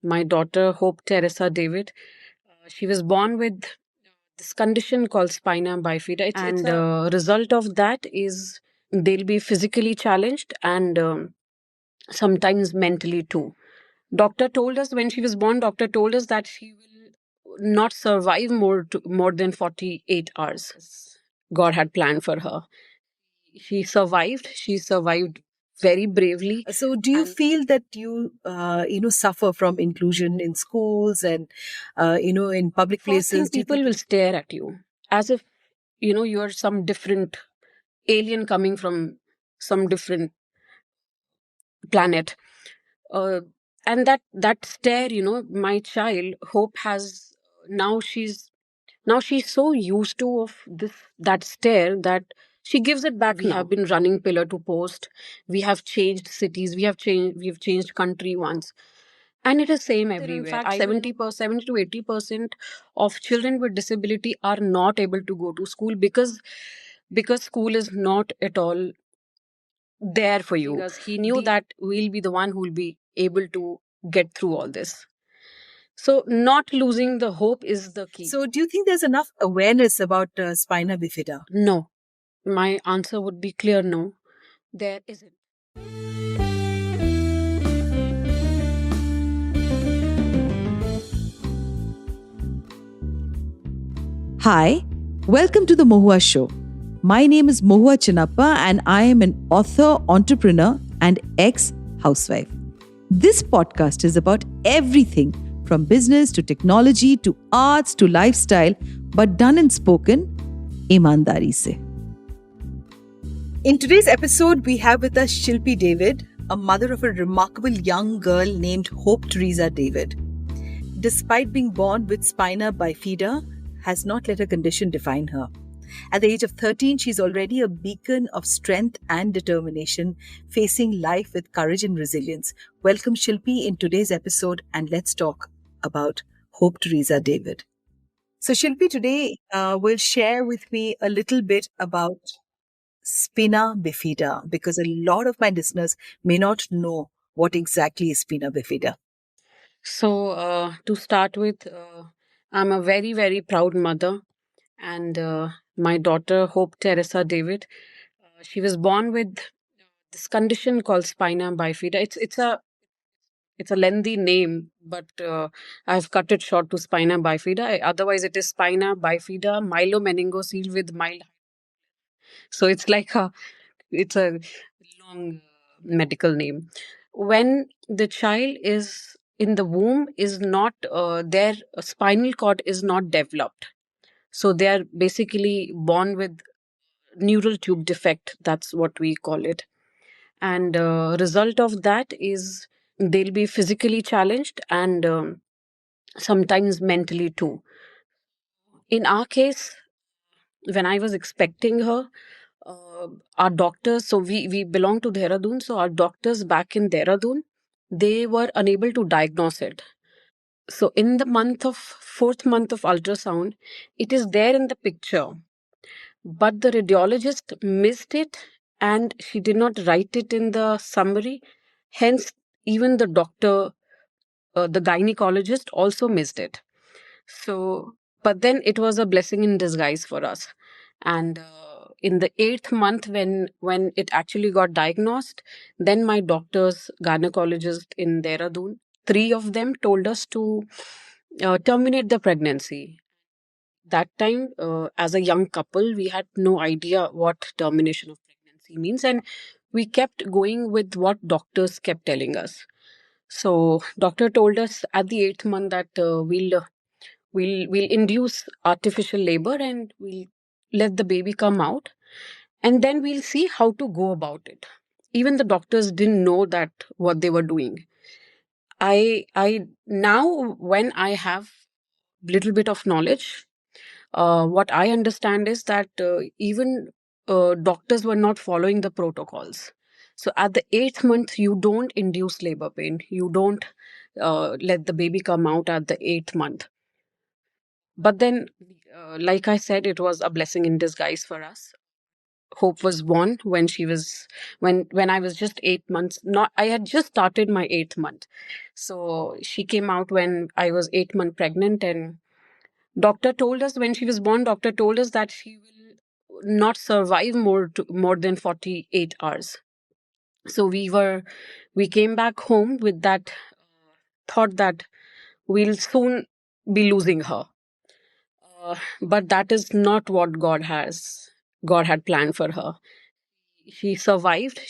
my daughter, Hope Teresa David. She was born with this condition called Spina Bifida. And result of that is they'll be physically challenged and sometimes mentally too. Doctor told us when she was born, doctor told us that she will not survive more than 48 hours. God had planned for her. She survived. She survived very bravely. So, do you And feel that you suffer from inclusion in schools and in public first thing, places? Do you people think will stare at you as if you are some different alien coming from some different planet. uh, and that stare, my child Hope has now she's so used to of this that stare that she gives it back. We now have been running pillar to post. We have changed cities. We've changed country once, and it is same everywhere. In fact, 70 to 80% of children with disability are not able to go to school because school is not at all there for you. Because he knew that we'll be the one who will be able to get through all this. So not losing the hope is the key. so? Do you think there's enough awareness about spina bifida? No. My answer would be clear no. There isn't. Hi, welcome to the Mohua Show. My name is Mohua Chinappa and I am an author, entrepreneur, and ex-housewife. This podcast is about everything from business to technology to arts to lifestyle, but done and spoken ईमानदारी से. In today's episode, we have with us Shilpy David, a mother of a remarkable young girl named Hope Teresa David. Despite being born with spina bifida, has not let her condition define her. At the age of 13, she's already a beacon of strength and determination, facing life with courage and resilience. Welcome, Shilpy, in today's episode, and let's talk about Hope Teresa David. So, Shilpy, today will share with me a little bit about Spina Bifida, because a lot of my listeners may not know what exactly is Spina Bifida. So to start with, I'm a very, very proud mother. And my daughter, Hope Teresa David, she was born with this condition called Spina Bifida. It's a lengthy name, but I've cut it short to Spina Bifida. Otherwise, it is Spina Bifida myelomeniingocele with mild. So it's a long medical name. When the child is in the womb, is not their spinal cord is not developed, so they are basically born with neural tube defect. That's what we call it. And result of that is they'll be physically challenged and sometimes mentally too. In our case, when I was expecting her, uh, our doctors, so we belong to Dehradun, so our doctors back in Dehradun, they were unable to diagnose it. So in the fourth month of ultrasound, it is there in the picture, but the radiologist missed it and she did not write it in the summary. Hence, even the doctor, the gynecologist also missed it. So, but then it was a blessing in disguise for us. And in the eighth month, when it actually got diagnosed, then my doctors, gynecologist in Dehradun, three of them told us to terminate the pregnancy. That time, as a young couple, we had no idea what termination of pregnancy means, and we kept going with what doctors kept telling us. So, doctor told us at the eighth month that we'll induce artificial labor and we'll let the baby come out, and then we'll see how to go about it. Even the doctors didn't know that what they were doing. I now, when I have little bit of knowledge, what I understand is that even doctors were not following the protocols. So at the eighth month, you don't induce labor pain. You don't let the baby come out at the eighth month. But then, like I said, it was a blessing in disguise for us. Hope was born when she was when I was just 8 months. Not I had just started my 8th month, so she came out when I was 8 months pregnant, and doctor told us when she was born. Doctor told us that she will not survive more than 48 hours. So we came back home with that thought that we'll soon be losing her. But that is not what God had planned for her. She survived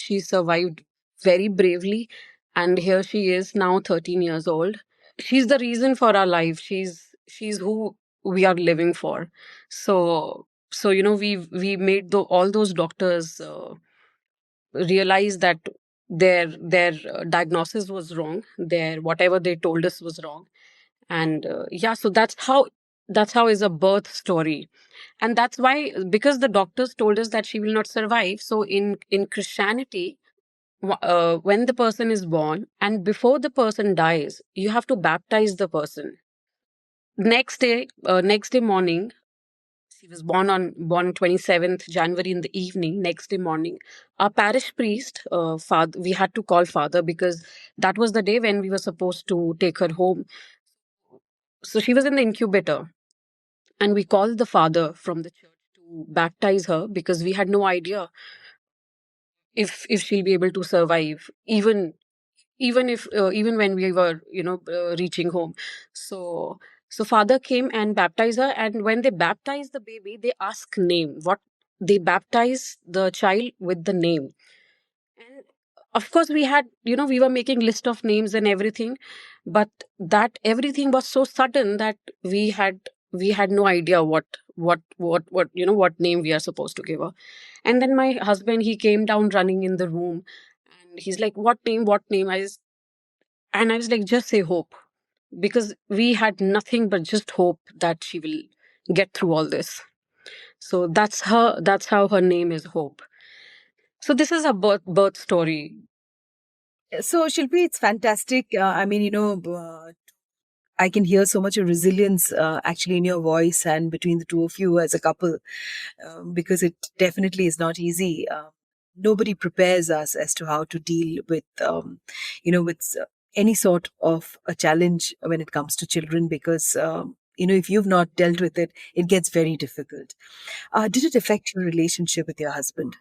very bravely, and here she is now, 13 years old. She's the reason for our life. She's who we are living for. So we made all those doctors realize that their diagnosis was wrong. Their whatever they told us was wrong. And yeah, so that's how is a birth story. And that's why, because the doctors told us that she will not survive, so in Christianity, when the person is born and before the person dies, you have to baptize the person. Next day morning, she was born 27th January in the evening. Next day morning, our parish priest, father, we had to call father because that was the day when we were supposed to take her home. So she was in the incubator, and we called the father from the church to baptize her because we had no idea if she'll be able to survive, even when we were reaching home. So so father came and baptized her, and when they baptize the baby, they ask name. What They baptize the child with the name. And of course, we were making list of names and everything, but that everything was so sudden that we had no idea what name we are supposed to give her. And then my husband, he came down running in the room, and he's like, "What name? What name?" And I was like, "Just say Hope," because we had nothing but just hope that she will get through all this. So that's her. That's how her name is, Hope. So this is a birth story. So, Shilpi, it's fantastic. I can hear so much of resilience actually in your voice and between the two of you as a couple, because it definitely is not easy. Nobody prepares us as to how to deal with, any sort of a challenge when it comes to children, because, if you've not dealt with it, it gets very difficult. Did it affect your relationship with your husband?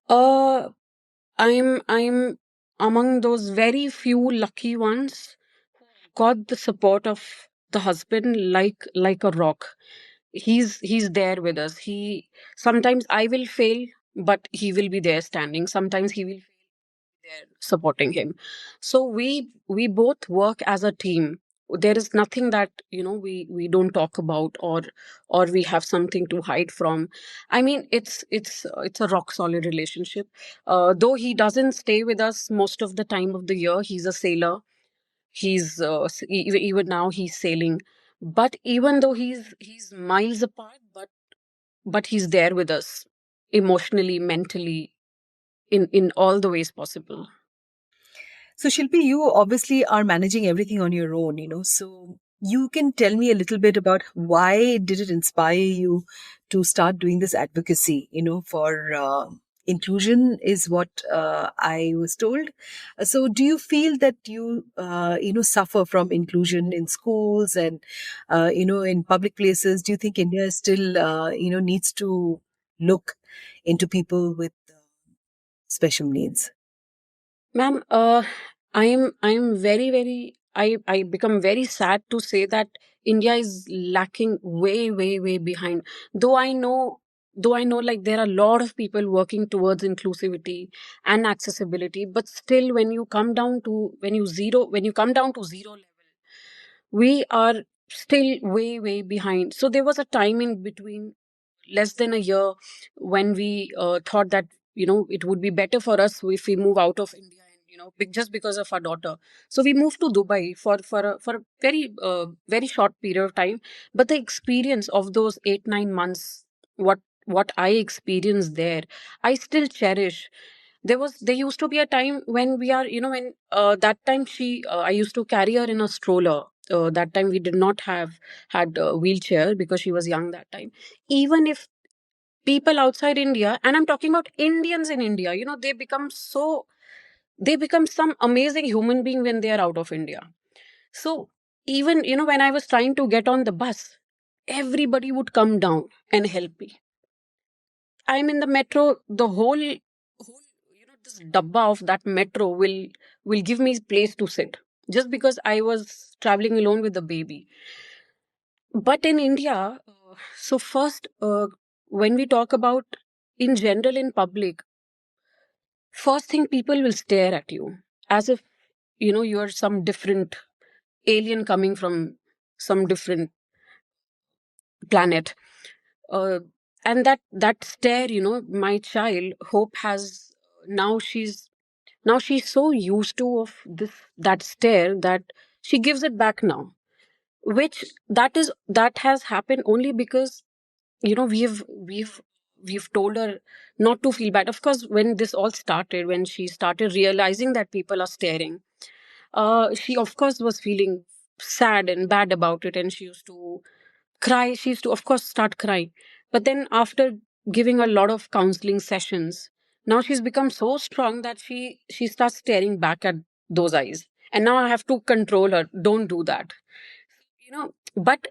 Uh, I'm among those very few lucky ones who got the support of the husband like a rock. He's there with us. He Sometimes I will fail, but he will be there standing. Sometimes he will there supporting him. So we both work as a team. There is nothing that we don't talk about, or we have something to hide from. I mean, it's a rock solid relationship. Though he doesn't stay with us most of the time of the year. He's a sailor. Even now he's sailing. But even though he's miles apart, but he's there with us emotionally, mentally, in all the ways possible. So, Shilpi, you obviously are managing everything on your own, so you can tell me a little bit about why did it inspire you to start doing this advocacy, for inclusion is what I was told. So, do you feel that you suffer from inclusion in schools and, in public places? Do you think India still, needs to look into people with special needs? Ma'am, I'm very, I become very sad to say that India is lacking way behind. Though I know, though I know, like, there are a lot of people working towards inclusivity and accessibility, but still, when you come down to zero level, we are still way behind. So there was a time in between, less than a year, when we thought that it would be better for us if we move out of India, and just because of our daughter. So we moved to Dubai for a very short period of time. But the experience of those 8-9 months, what I experienced there, I still cherish. There used to be a time when we are you know when that time she I used to carry her in a stroller. That time we did not have had a wheelchair because she was young that time. Even if people outside India, and I'm talking about Indians in India, they become some amazing human being when they are out of India. So even, when I was trying to get on the bus, everybody would come down and help me. I'm in the metro, the whole, this dabba of that metro will give me place to sit, just because I was traveling alone with the baby. But in India, so first, when we talk about in general in public, first thing people will stare at you as if, you're some different alien coming from some different planet. uh, and that stare, my child Hope has, now she's so used to of this, that stare, that she gives it back now, which that has happened only because, we've told her not to feel bad. Of course, when this all started, when she started realizing that people are staring, she of course was feeling sad and bad about it, and she used to cry. She used to, of course, start crying. But then after giving a lot of counseling sessions, now she's become so strong that she starts staring back at those eyes. And now I have to control her. Don't do that. But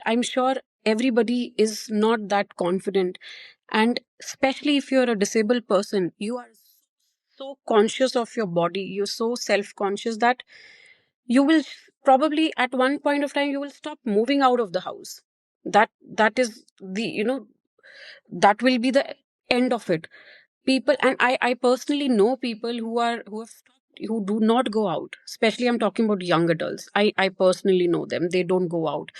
I'm sure everybody is not that confident. And especially if you're a disabled person, you are so conscious of your body, you're so self-conscious that you will probably at one point of time you will stop moving out of the house. That is the, that will be the end of it. People, and I personally know people who have stopped, who do not go out, especially I'm talking about young adults. I personally know them, they don't go out.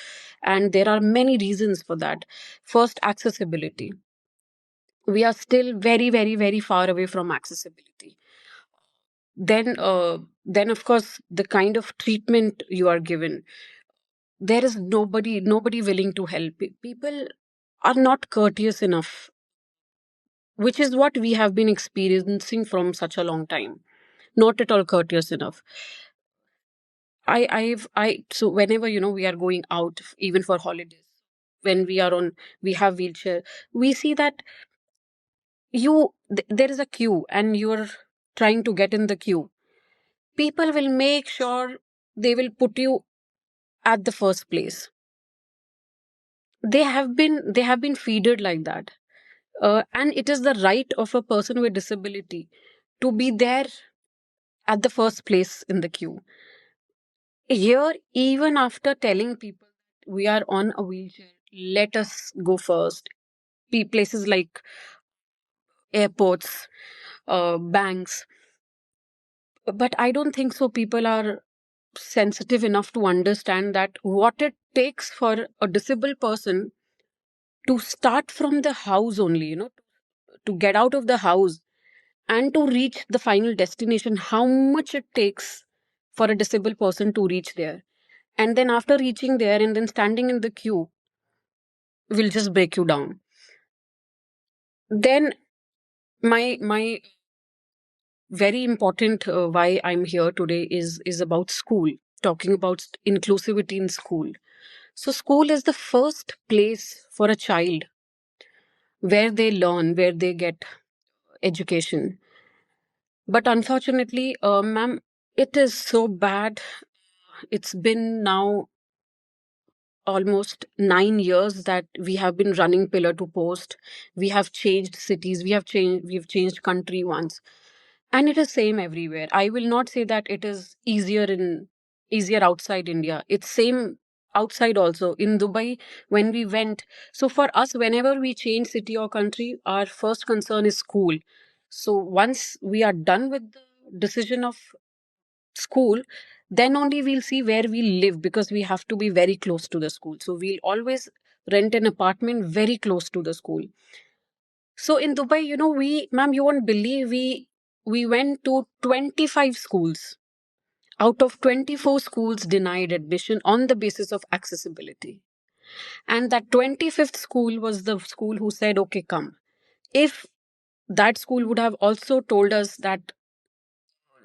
And there are many reasons for that. First, accessibility. We are still very, very, very far away from accessibility. Then of course, the kind of treatment you are given, there is nobody willing to help. People are not courteous enough, which is what we have been experiencing from such a long time. Not at all courteous enough. I so whenever, we are going out, even for holidays, when we have wheelchair, we see that there is a queue and you're trying to get in the queue. People will make sure they will put you at the first place. They have been feeded like that. And it is the right of a person with disability to be there at the first place in the queue. Here, even after telling people we are on a wheelchair, let us go first. Places like airports, banks. But I don't think so. People are sensitive enough to understand that what it takes for a disabled person to start from the house only, to get out of the house and to reach the final destination, how much it takes for a disabled person to reach there. And then after reaching there and then standing in the queue will just break you down. Then my very important, why I'm here today is about school, talking about inclusivity in school. So school is the first place for a child where they learn, where they get education. But unfortunately, ma'am, it is so bad. It's been now almost 9 years that we have been running pillar to post. We have changed cities. We've changed country once, and it is same everywhere. I will not say that it is easier outside India. It's same outside also. In Dubai, when we went, so for us, whenever we change city or country, our first concern is school. So once we are done with the decision of school, then only we'll see where we live, because we have to be very close to the school. So we'll always rent an apartment very close to the school. So in Dubai, ma'am, you won't believe, we went to 25 schools. Out of 24 schools denied admission on the basis of accessibility. And that 25th school was the school who said, okay, come. If that school would have also told us that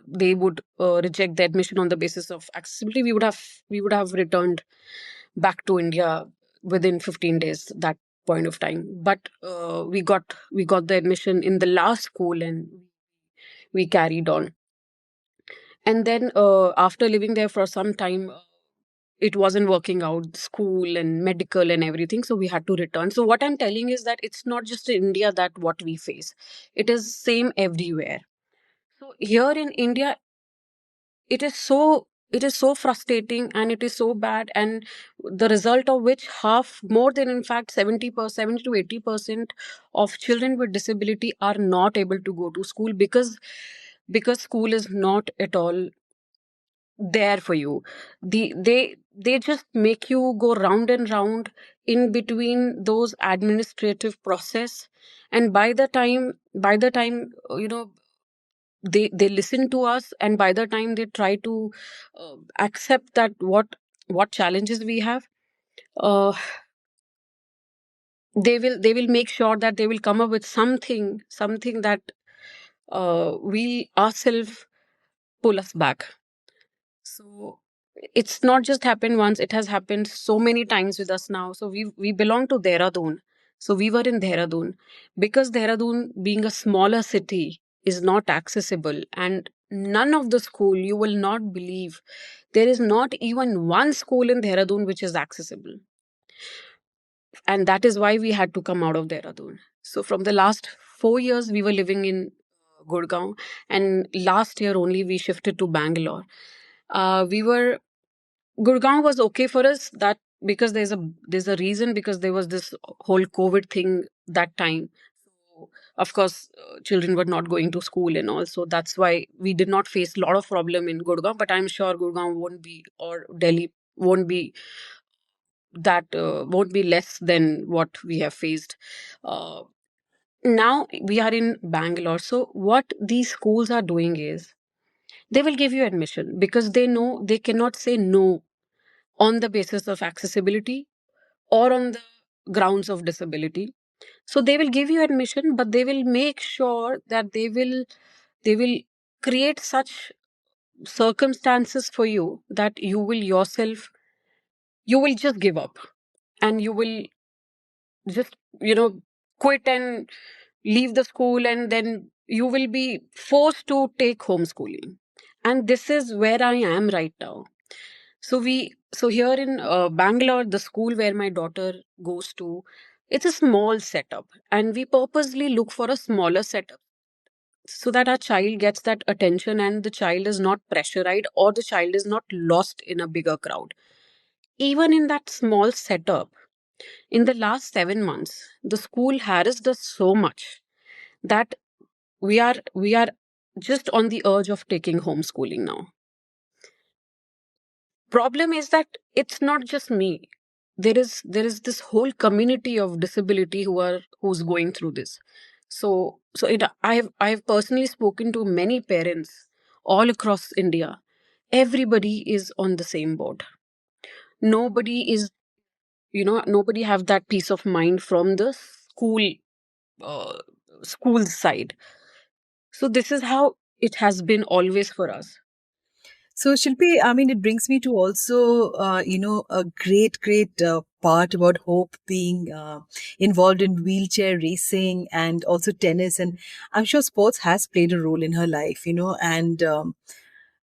they would reject the admission on the basis of accessibility, we would have returned back to India within 15 days. That point of time. But we got the admission in the last school, and we carried on. And then after living there for some time, it wasn't working out, school and medical and everything, so we had to return. So what I'm telling is that it's not just in India that what we face, it is same everywhere. So here in India, it is so frustrating, and it is so bad, and the result of which half, more than, in fact, 70%, 70 to 80% of children with disability are not able to go to school, because school is not at all there for you. They just make you go round and round in between those administrative process. And by the time they listen to us, and by the time they try to accept that what challenges we have, uh, they will make sure that they will come up with something that we ourselves pull us back. So it's not just happened once, it has happened so many times with us now. So we belong to Dehradun. So we were in Dehradun. Because Dehradun, being a smaller city, is not accessible, and none of the school, you will not believe, there is not even one school in Dehradun which is accessible. And that is why we had to come out of Dehradun. So from the last 4 years, we were living in Gurgaon, and last year only we shifted to Bangalore. We were Gurgaon was okay for us, that because there's a reason, because there was this whole COVID thing that time. So of course, children were not going to school and all, so that's why we did not face a lot of problem in Gurgaon. But I'm sure Gurgaon won't be, or Delhi won't be less than what we have faced. Uh, Now we are in Bangalore. So what these schools are doing is, they will give you admission because they know they cannot say no on the basis of accessibility or on the grounds of disability. So they will give you admission, but they will make sure that they will create such circumstances for you that you will just give up, and you will just quit and leave the school, and then you will be forced to take homeschooling. And this is where I am right now. So here in Bangalore, the school where my daughter goes to, it's a small setup, and we purposely look for a smaller setup so that our child gets that attention, and the child is not pressurized, or the child is not lost in a bigger crowd. Even in that small setup, in the last 7 months, the school harassed us so much that we are just on the urge of taking homeschooling now. Problem is that it's not just me. There is this whole community of disability who's going through this. So I've personally spoken to many parents all across India. Everybody is on the same boat. Nobody have that peace of mind from the uh, school side. So this is how it has been always for us. So, Shilpi, I mean, it brings me to also, a great part about Hope being involved in wheelchair racing and also tennis. And I'm sure sports has played a role in her life, and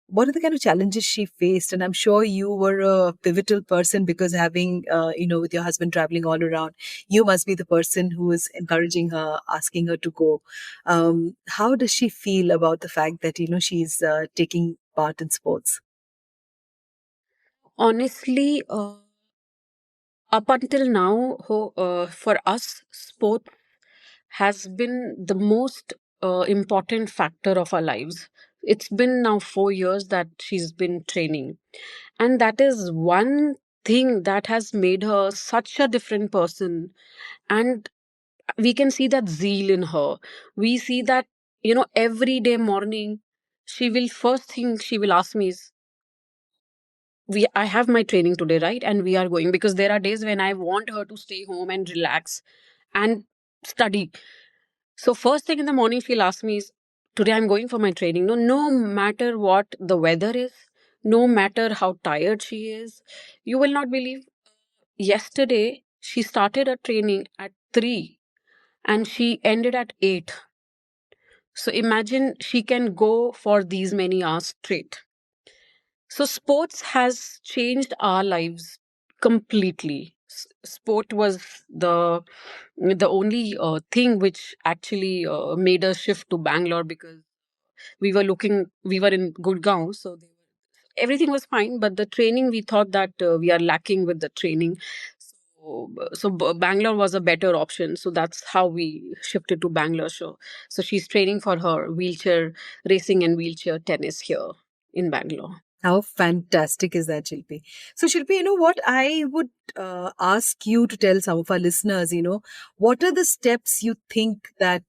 what are the kind of challenges she faced? And I'm sure you were a pivotal person because having, with your husband traveling all around, you must be the person who is encouraging her, asking her to go. How does she feel about the fact that, she's taking part in sports? Honestly, up until now, for us, sport has been the most important factor of our lives. It's been now 4 years that she's been training. And that is one thing that has made her such a different person. And we can see that zeal in her. We see that, every day morning, first thing she will ask me is, I have my training today, right? And we are going, because there are days when I want her to stay home and relax and study. So first thing in the morning, she'll ask me is, today I'm going for my training. No matter what the weather is, no matter how tired she is, you will not believe. Yesterday, She started her training at 3 and she ended at 8. So imagine she can go for these many hours straight. So sports has changed our lives completely. Sport was the only thing which actually made us shift to Bangalore, because we were in Gurgaon, so everything was fine, but the training, we thought that we are lacking with the training. So Bangalore was a better option, so that's how we shifted to Bangalore. So she's training for her wheelchair racing and wheelchair tennis here in Bangalore. How fantastic is that, Shilpi? So, Shilpi, you know what? I would ask you to tell some of our listeners, what are the steps you think that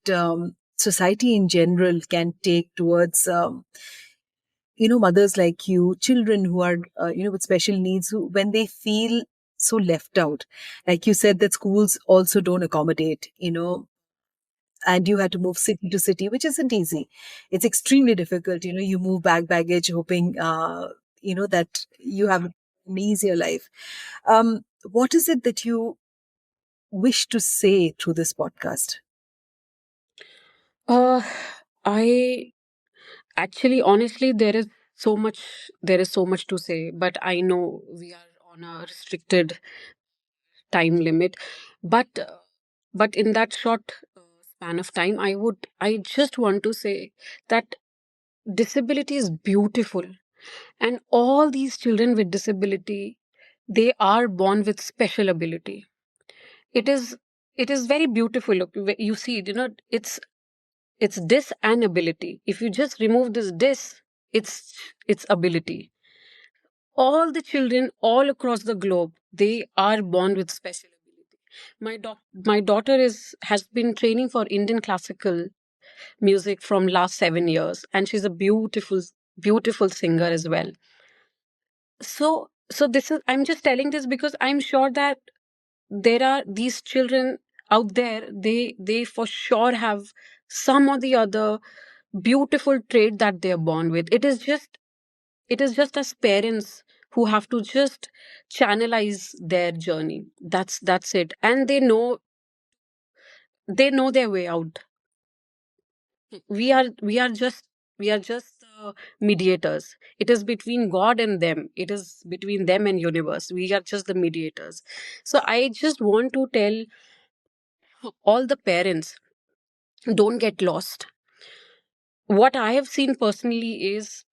society in general can take towards, mothers like you, children who are, with special needs, who, when they feel so left out, like you said, that schools also don't accommodate, and you had to move city to city, which isn't easy. It's extremely difficult. You move baggage, hoping, that you have an easier life. What is it that you wish to say through this podcast? Uh, I actually, honestly, there is so much to say, but I know we are on a restricted time limit. But in that short span of time, I just want to say that disability is beautiful, and all these children with disability, they are born with special ability. It is it is very beautiful. Look, you see, it's dis and ability. If you just remove this dis, it's ability. All the children all across the globe, they are born with special ability. My daughter has been training for Indian classical music from last 7 years, and she's a beautiful singer as well. So this is, I'm just telling this because I'm sure that there are these children out there, they for sure have some or the other beautiful trait that they're born with. It is just as parents who have to just channelize their journey. That's it, and they know their way out. We are just mediators. It is between God and them. It is between them and universe. We are just the mediators. So I just want to tell all the parents, don't get lost. What I have seen personally is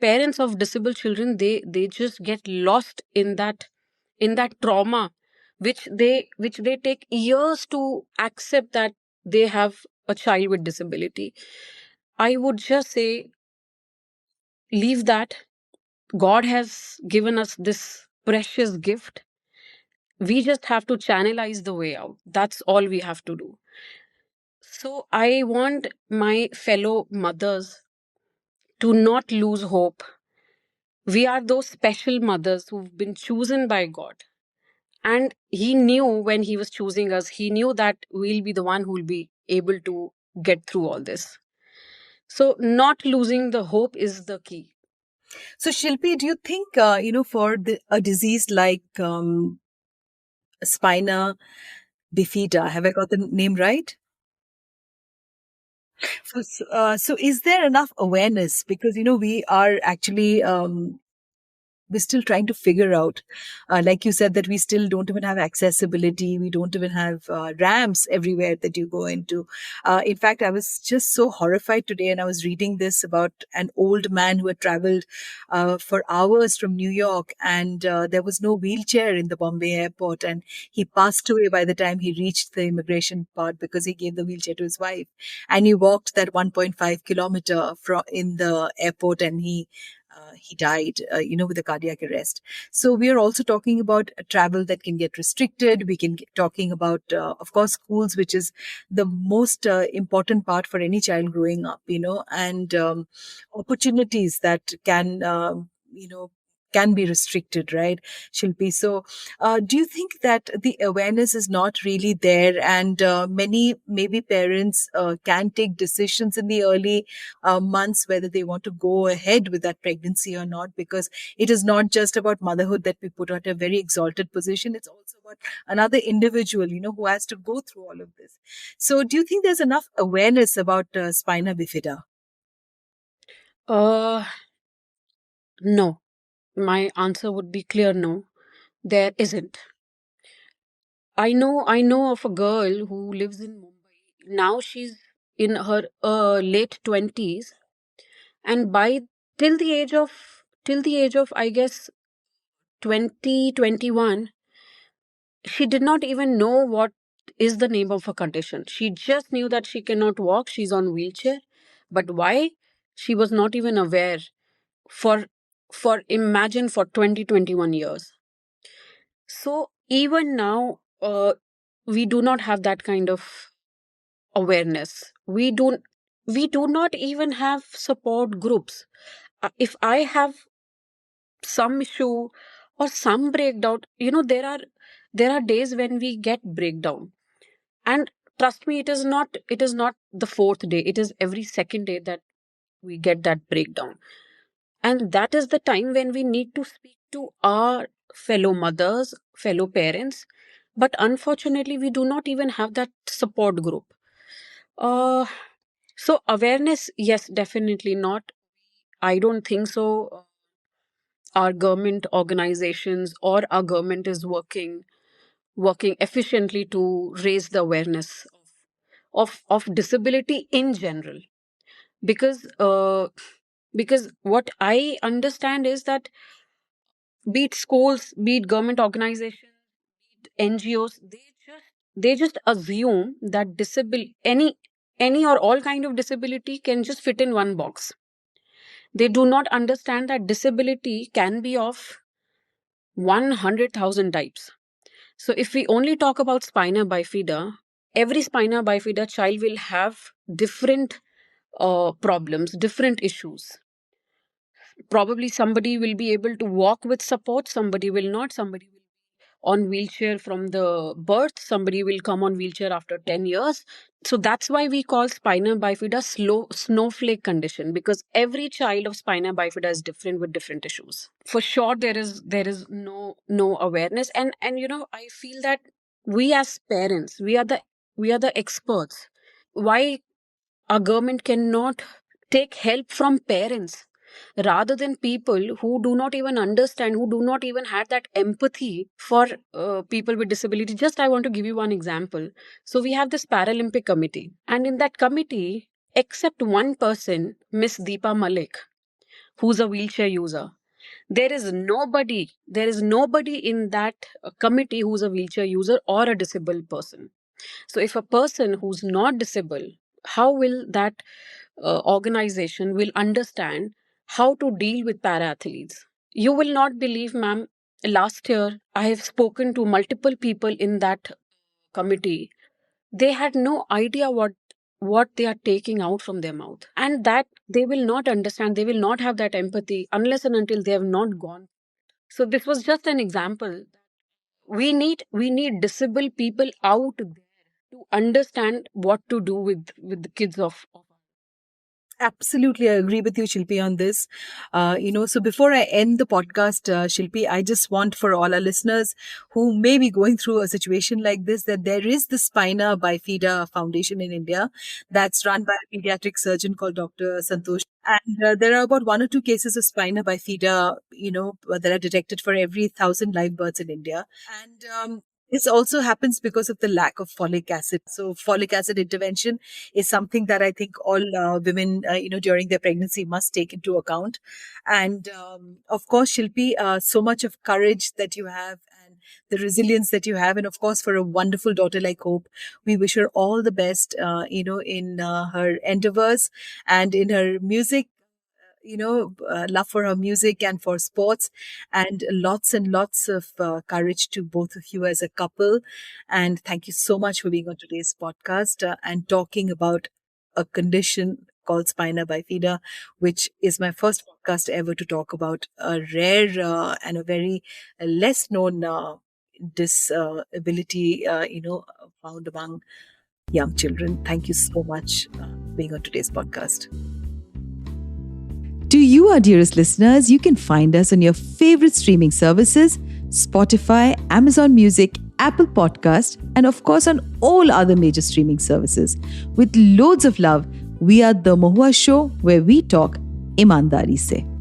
parents of disabled children, they just get lost in that trauma, which they take years to accept that they have a child with disability. I would just say, leave that. God has given us this precious gift. We just have to channelize the way out. That's all we have to do. So I want my fellow mothers to not lose hope. We are those special mothers who've been chosen by God. And He knew when He was choosing us, He knew that we'll be the one who will be able to get through all this. So, not losing the hope is the key. So, Shilpi, do you think, for a disease like Spina Bifida, have I got the name right? So is there enough awareness? Because, we are actually we're still trying to figure out, like you said, that we still don't even have accessibility. We don't even have ramps everywhere that you go into. In fact, I was just so horrified today, and I was reading this about an old man who had traveled for hours from New York, and there was no wheelchair in the Bombay airport, and he passed away by the time he reached the immigration part because he gave the wheelchair to his wife, and he walked that 1.5 kilometer in the airport, and he died, with a cardiac arrest. So we are also talking about travel that can get restricted. We can talking about, of course, schools, which is the most important part for any child growing up, and opportunities that can, can be restricted, right, Shilpi? So do you think that the awareness is not really there, and many maybe parents can take decisions in the early months whether they want to go ahead with that pregnancy or not, because it is not just about motherhood that we put at a very exalted position. It's also about another individual, who has to go through all of this. So do you think there's enough awareness about spina bifida? Uh, no. My answer would be clear no. There isn't. I know of a girl who lives in Mumbai. Now she's in her late 20s, and by till the age of I guess 2021, she did not even know what is the name of her condition. She just knew that she cannot walk, she's on wheelchair. But why? She was not even aware for imagine for 20-21 years. So even now, we do not have that kind of awareness. We do not even have support groups. If I have some issue or some breakdown, there are days when we get breakdown. And trust me, it is not the fourth day, it is every second day that we get that breakdown. And that is the time when we need to speak to our fellow mothers, fellow parents. But unfortunately, we do not even have that support group. uh so awareness, yes, definitely not. I don't think so. Our government organizations or our government is working efficiently to raise the awareness of disability in general. Because what I understand is that, be it schools, be it government organizations, be it NGOs, they just assume that any or all kind of disability can just fit in one box. They do not understand that disability can be of 100,000 types. So if we only talk about spina bifida, every spina bifida child will have different problems, different issues. Probably somebody will be able to walk with support, somebody will not, somebody will be on wheelchair from the birth, somebody will come on wheelchair after 10 years. So that's why we call spina bifida slow snowflake condition, because every child of spina bifida is different with different issues. For sure, there is no awareness. And I feel that we as parents, we are the experts. Why our government cannot take help from parents rather than people who do not even understand, who do not even have that empathy for people with disability? Just I want to give you one example. So we have this Paralympic committee, and in that committee, except one person, Miss Deepa Malik, who's a wheelchair user, there is nobody in that committee who's a wheelchair user or a disabled person. So if a person who's not disabled, how will that organization will understand how to deal with para athletes? You will not believe, ma'am, last year I have spoken to multiple people in that committee. They had no idea what they are taking out from their mouth, and that they will not understand, they will not have that empathy unless and until they have not gone. So this was just an example. We need disabled people out there to understand what to do with the kids of. Absolutely, I agree with you, Shilpi, on this. So before I end the podcast, Shilpi, I just want for all our listeners who may be going through a situation like this, that there is the Spina Bifida Foundation in India that's run by a pediatric surgeon called Dr. Santosh. And there are about one or two cases of spina bifida, that are detected for every 1,000 live births in India. And this also happens because of the lack of folic acid. So folic acid intervention is something that I think all women, during their pregnancy must take into account. And of course, Shilpi, so much of courage that you have and the resilience that you have. And of course, for a wonderful daughter like Hope, we wish her all the best, in her endeavors and in her music, love for her music and for sports, and lots of courage to both of you as a couple. And thank you so much for being on today's podcast and talking about a condition called Spina Bifida, which is my first podcast ever to talk about a rare and a very less known disability, found among young children. Thank you so much for being on today's podcast. To you, our dearest listeners, you can find us on your favorite streaming services, Spotify, Amazon Music, Apple Podcast, and of course on all other major streaming services. With loads of love, we are The Mohua Show, where we talk ईमानदारी से.